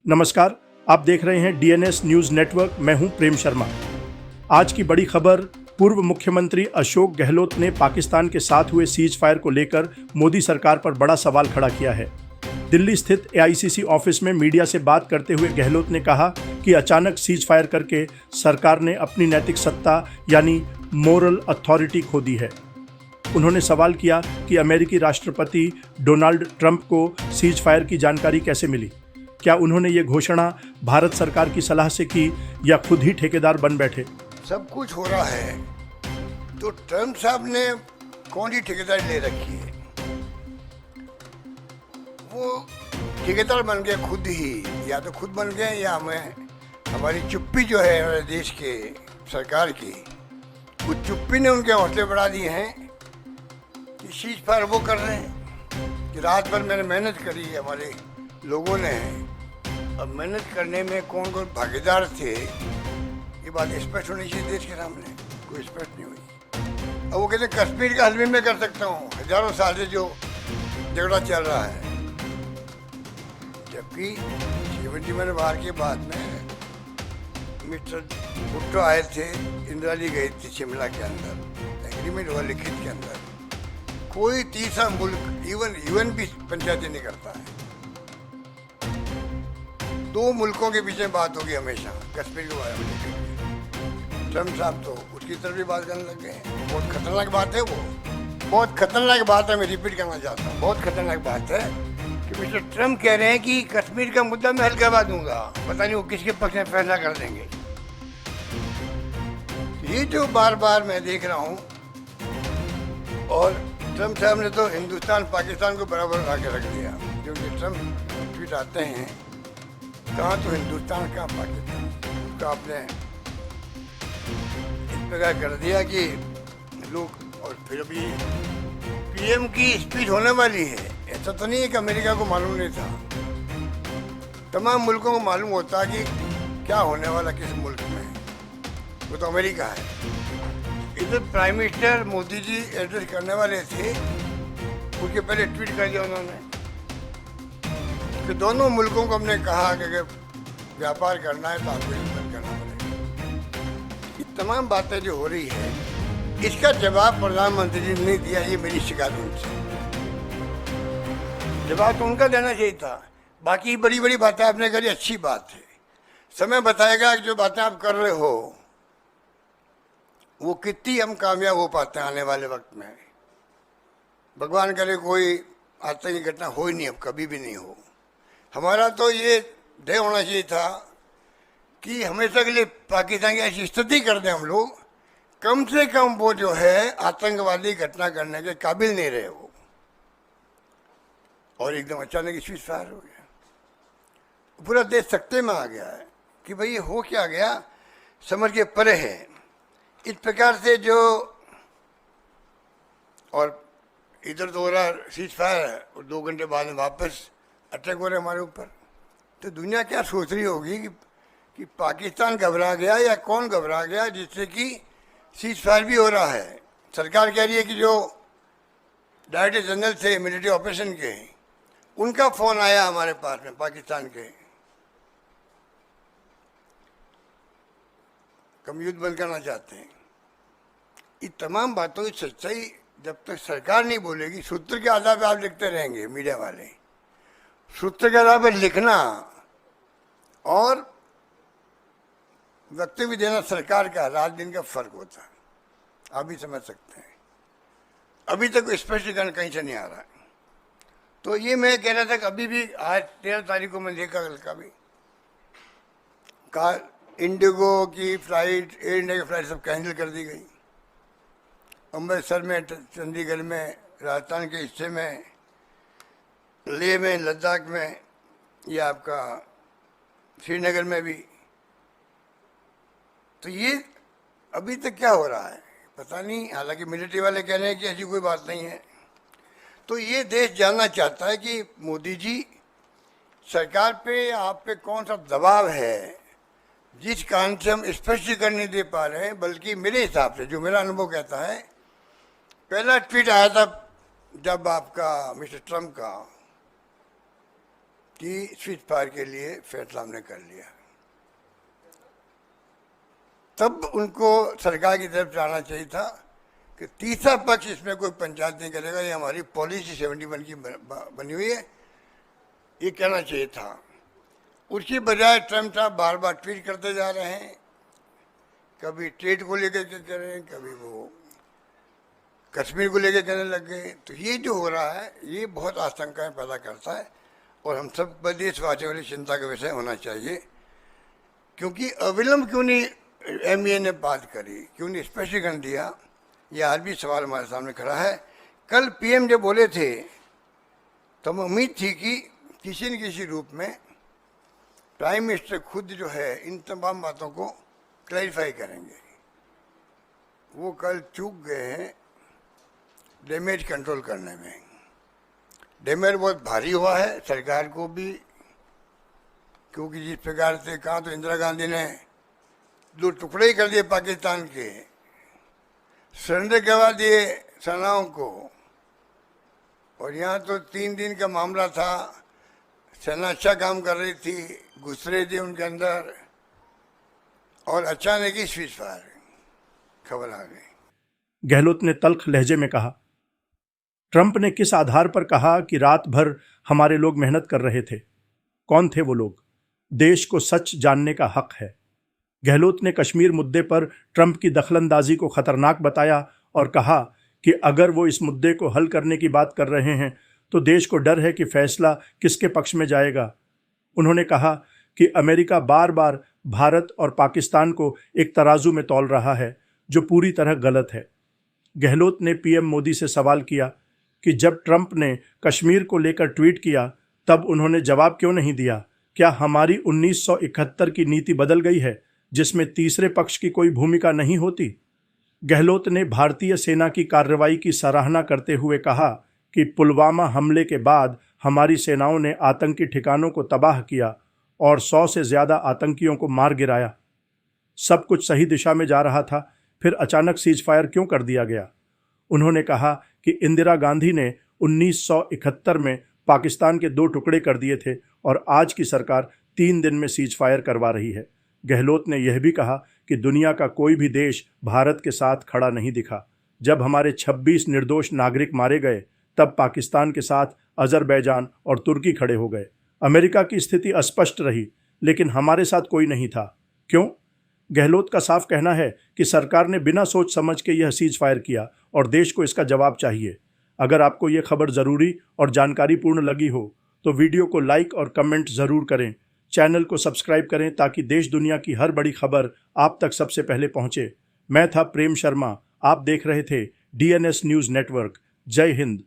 नमस्कार, आप देख रहे हैं डीएनएस न्यूज नेटवर्क। मैं हूं प्रेम शर्मा। आज की बड़ी खबर, पूर्व मुख्यमंत्री अशोक गहलोत ने पाकिस्तान के साथ हुए सीज फायर को लेकर मोदी सरकार पर बड़ा सवाल खड़ा किया है। दिल्ली स्थित एआईसीसी ऑफिस में मीडिया से बात करते हुए गहलोत ने कहा कि अचानक सीज फायर करके सरकार ने अपनी नैतिक सत्ता यानी मोरल अथॉरिटी खो दी है। उन्होंने सवाल किया कि अमेरिकी राष्ट्रपति डोनाल्ड ट्रंप को सीज फायर की जानकारी कैसे मिली। क्या उन्होंने ये घोषणा भारत सरकार की सलाह से की या खुद ही ठेकेदार बन बैठे? सब कुछ हो रहा है तो ट्रंप साहब ने कौन सी ठेकेदारी ले रखी है? वो ठेकेदार बन गए खुद ही, या तो खुद बन गए या हमारी चुप्पी जो है हमारे देश के सरकार की, उस चुप्पी ने उनके हौसले बढ़ा दिए हैं कि सीज फायर वो कर रहे हैं कि रात भर मैंने मेहनत करी है हमारे लोगों ने। अब मेहनत करने में कौन कौन भागीदार थे ये बात स्पष्ट होनी चाहिए देश के सामने, कोई स्पष्ट नहीं हुई। अब वो कहते कश्मीर का हल भी मैं कर सकता हूँ, हजारों साल से जो झगड़ा चल रहा है। जबकि 71 बार के बाद में मिस्टर भुट्टो आए थे, इंदिरा जी गई थी शिमला के अंदर, एग्रीमेंट हुआ लिखित के अंदर। कोई तीसरा मुल्क, इवन यूएन भी पंचायती नहीं करता है। दो मुल्कों के बीच में बात होगी हमेशा कश्मीर के बारे में। ट्रंप साहब तो उसकी तरफ भी बात करने लग गए। बहुत खतरनाक बात है, वो बहुत खतरनाक बात है। मैं रिपीट करना चाहता हूँ, बहुत खतरनाक बात है कि मिस्टर ट्रंप कह रहे हैं कि कश्मीर का मुद्दा मैं हल करवा दूंगा। पता नहीं वो किसके पक्ष में फैसला कर देंगे। ये जो बार बार मैं देख रहा हूँ, और ट्रंप साहब ने तो हिंदुस्तान पाकिस्तान को बराबर आके रख दिया। क्योंकि ट्रंप ट्वीट आते हैं, कहाँ तो हिंदुस्तान कहाँ पाकिस्तान, तो आपने इस प्रकार कर दिया कि लोग। और फिर अभी पीएम की स्पीच होने वाली है। ऐसा तो नहीं है कि अमेरिका को मालूम नहीं था, तमाम मुल्कों को मालूम होता कि क्या होने वाला किस मुल्क में, वो तो अमेरिका है। इधर prime minister Modi ji address करने वाले थे, उनके पहले ट्वीट कर दिया उन्होंने कि दोनों मुल्कों को हमने कहा कि अगर व्यापार करना है तो आपको बंद करना पड़ेगा। ये तमाम बातें जो हो रही है, इसका जवाब प्रधानमंत्री जी ने नहीं दिया। ये मेरी शिकायत उनसे, जवाब तो उनका देना चाहिए था। बाकी बड़ी बड़ी बातें आपने करी, अच्छी बात है। समय बताएगा कि जो बातें आप कर रहे हो वो कितनी हम कामयाब हो पाते हैं आने वाले वक्त में। भगवान करे कोई आतंकी घटना हो ही नहीं, अब कभी भी नहीं हो। हमारा तो ये ध्येय होना चाहिए था कि हमेशा के लिए पाकिस्तान की ऐसी स्थिति कर दें हम लोग, कम से कम वो जो है आतंकवादी घटना करने के काबिल नहीं रहे वो। और एकदम अचानक सीज फायर हो गया, पूरा देश सख्ते में आ गया है कि भाई ये हो क्या गया, समझ के परे है। इस प्रकार से जो, और इधर तो हो रहा सीज फायर है और 2 घंटे बाद में वापस अटैक हो रहे हमारे ऊपर। तो दुनिया क्या सोच रही होगी कि पाकिस्तान घबरा गया या कौन घबरा गया जिससे कि सीज फायर भी हो रहा है। सरकार कह रही है कि जो डायरेक्टर जनरल थे मिलिट्री ऑपरेशन के, उनका फोन आया हमारे पास में पाकिस्तान के, हम युद्ध बंद करना चाहते हैं। ये तमाम बातों की सच्चाई जब तक सरकार नहीं बोलेगी, सूत्र के आधार पर आप लिखते रहेंगे मीडिया वाले। सूत्र के आधार पर लिखना और वक्तव्य देना सरकार का रात दिन का फर्क होता है, आप भी समझ सकते हैं। अभी तक स्पष्टीकरण कहीं से नहीं आ रहा है। तो ये मैं कह रहा था कि अभी भी आज 13 तारीख को मैं देखा, कल का भी कहा इंडिगो की फ्लाइट, एयर इंडिया की फ्लाइट सब कैंसिल कर दी गई। अमृतसर में, चंडीगढ़ में, राजस्थान के हिस्से में, लेह में, लद्दाख में, या आपका श्रीनगर में भी। तो ये अभी तक क्या हो रहा है पता नहीं। हालांकि मिलिट्री वाले कह रहे हैं कि ऐसी कोई बात नहीं है। तो ये देश जानना चाहता है कि मोदी जी, सरकार पे, आप पे कौन सा दबाव है जिस कारण से हम स्पष्टीकरण नहीं दे पा रहे हैं। बल्कि मेरे हिसाब से, जो मेरा अनुभव कहता है, पहला ट्वीट आया था जब आपका मिस्टर ट्रंप का, कि स्विच फायर के लिए फैसला हमने कर लिया। तब उनको सरकार की तरफ से आना चाहिए था कि तीसरा पक्ष इसमें कोई पंचायत नहीं करेगा, ये हमारी पॉलिसी 71 की बनी हुई है, ये कहना चाहिए था। उसकी बजाय ट्रम्प साहब बार बार ट्वीट करते जा रहे हैं, कभी ट्रेड को लेकर के कह रहे हैं, कभी वो कश्मीर को लेकर कहने लग गए। तो ये जो हो रहा है ये बहुत आशंकाएं पैदा करता है और हम सब देशवासियों के लिए चिंता का विषय होना चाहिए। क्योंकि अविलंब क्यों नहीं MEA ने बात करी, क्यों नहीं स्पष्टीकरण दिया, ये आज भी सवाल हमारे सामने खड़ा है। कल PM जब बोले थे तो हमें उम्मीद थी कि किसी न किसी रूप में प्राइम मिनिस्टर खुद जो है इन तमाम बातों को क्लैरिफाई करेंगे। वो कल चूक गए हैं डैमेज कंट्रोल करने में। डैमेज बहुत भारी हुआ है सरकार को भी, क्योंकि जिस प्रकार से कहा तो इंदिरा गांधी ने 2 टुकड़े ही कर दिए पाकिस्तान के, सरेंडर करवा दिए सेनाओं को, और यहाँ तो 3 दिन का मामला था, सेना अच्छा काम कर रही थी, घुस रहे थे उनके अंदर, और अचानक ही स्विच फायर खबर आ गई। गहलोत ने तल्ख लहजे में कहा, ट्रंप ने किस आधार पर कहा कि रात भर हमारे लोग मेहनत कर रहे थे? कौन थे वो लोग? देश को सच जानने का हक है। गहलोत ने कश्मीर मुद्दे पर ट्रंप की दखलंदाजी को खतरनाक बताया और कहा कि अगर वो इस मुद्दे को हल करने की बात कर रहे हैं तो देश को डर है कि फैसला किसके पक्ष में जाएगा। उन्होंने कहा कि अमेरिका बार बार भारत और पाकिस्तान को एक तराजू में तौल रहा है, जो पूरी तरह गलत है। गहलोत ने PM मोदी से सवाल किया कि जब ट्रंप ने कश्मीर को लेकर ट्वीट किया तब उन्होंने जवाब क्यों नहीं दिया? क्या हमारी 1971 की नीति बदल गई है जिसमें तीसरे पक्ष की कोई भूमिका नहीं होती? गहलोत ने भारतीय सेना की कार्रवाई की सराहना करते हुए कहा कि पुलवामा हमले के बाद हमारी सेनाओं ने आतंकी ठिकानों को तबाह किया और 100 से ज़्यादा आतंकियों को मार गिराया। सब कुछ सही दिशा में जा रहा था, फिर अचानक सीज फायर क्यों कर दिया गया? उन्होंने कहा कि इंदिरा गांधी ने 1971 में पाकिस्तान के 2 टुकड़े कर दिए थे और आज की सरकार 3 दिन में सीज फायर करवा रही है। गहलोत ने यह भी कहा कि दुनिया का कोई भी देश भारत के साथ खड़ा नहीं दिखा। जब हमारे 26 निर्दोष नागरिक मारे गए तब पाकिस्तान के साथ अजरबैजान और तुर्की खड़े हो गए। अमेरिका की स्थिति अस्पष्ट रही, लेकिन हमारे साथ कोई नहीं था। क्यों? गहलोत का साफ कहना है कि सरकार ने बिना सोच समझ के यह सीज फायर किया और देश को इसका जवाब चाहिए। अगर आपको यह खबर ज़रूरी और जानकारीपूर्ण लगी हो तो वीडियो को लाइक और कमेंट ज़रूर करें। चैनल को सब्सक्राइब करें ताकि देश दुनिया की हर बड़ी खबर आप तक सबसे पहले पहुंचे। मैं था प्रेम शर्मा, आप देख रहे थे DNS न्यूज़ नेटवर्क। जय हिंद।